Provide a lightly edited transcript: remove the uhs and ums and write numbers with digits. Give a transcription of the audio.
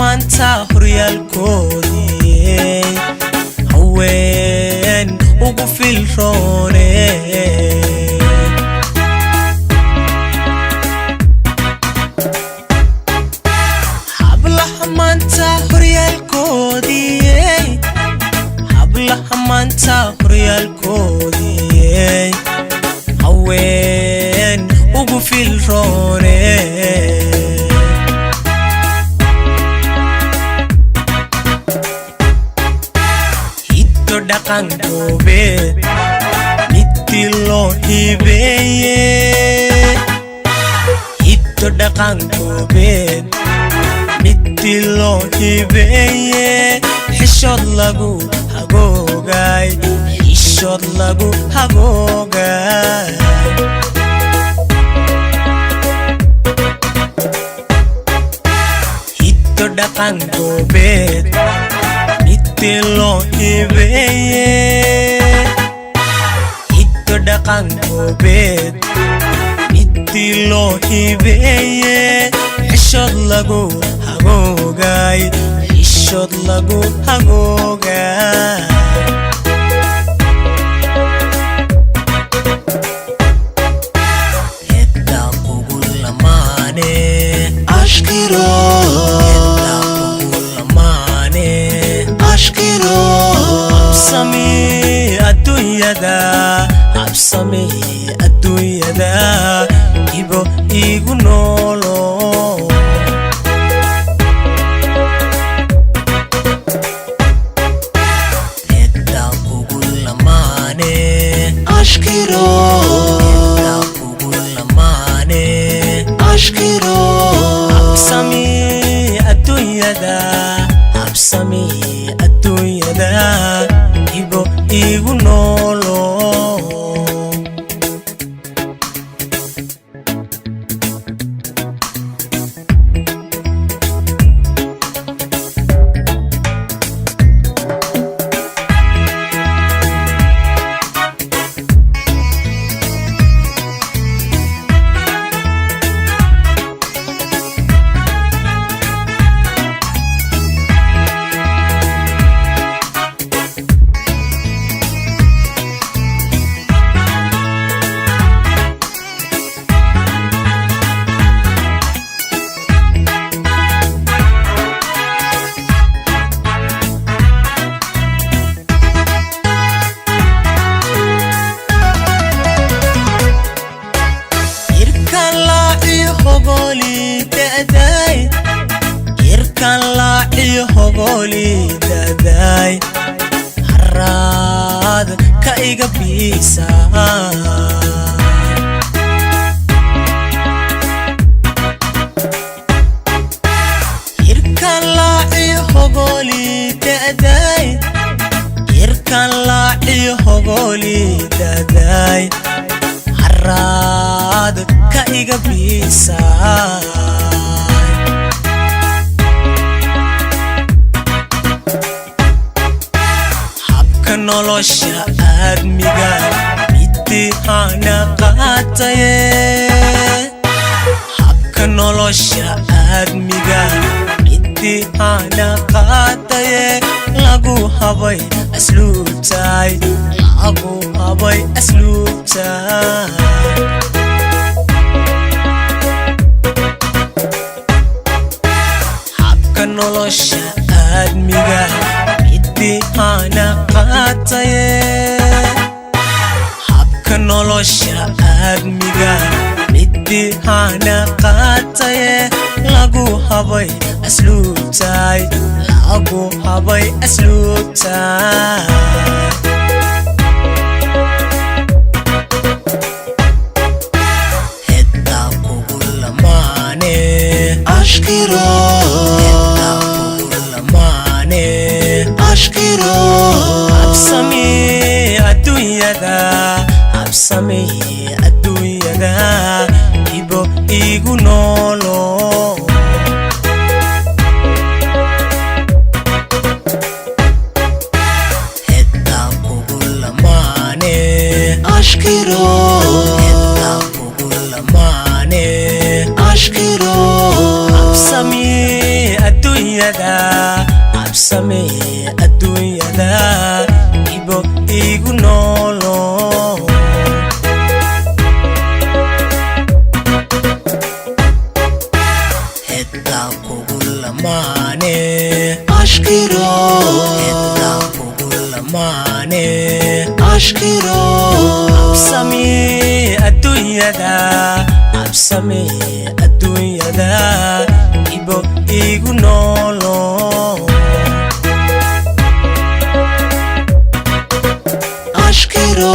maanta horyaalkoodii haween ugu filroone hablaha maanta horyaalkoodii haween ugu filroone hiddo dhaqan goobeed midii loo hibeeye hiddo dhaqan goobeed midii loo hibeeye xishood lagu hagoogay xishood lagu hagoogay hiddo dhaqan goobeed midii loo hibeeye hiddo dhaqan goobeed midii loo hibeeye xishood lagu hagoogay xishood lagu hagoogay hedda kugu lamaane ashkiro hedda kugu lamaane ashkiro absami adduunyada ibo igu noolo hedda kugu lamaane ashkiro hedda kugu lamaane ashkiro absami adduunyada ibo igu noolo hogoli daday harad ka iga biisa irkan laaci hogoli daday harad ka iga biisa nolosha aadmiga midii hana qaataye habka nolosha aadmiga midii hana qaataye lagu habay asluubtay habka nolosha aadmiga hana qaataye habka nolosha aadmiga midii hana qaataye lagu habay asluubtay hedda kugu lamaane ashkiro hedda kugu lamaane ashkiro absami adduunyada ibo igu noolo hedda kugu lamaane ashkiro hedda kugu lamaane ashkiro absami adduunyada adduunyada absame adduunyada ibo igu noolo hedda kugu lamaane ashkiro hedda kugu lamaane ashkiro absame adduunyada absame adduunyada ibo igu noolo ashkiro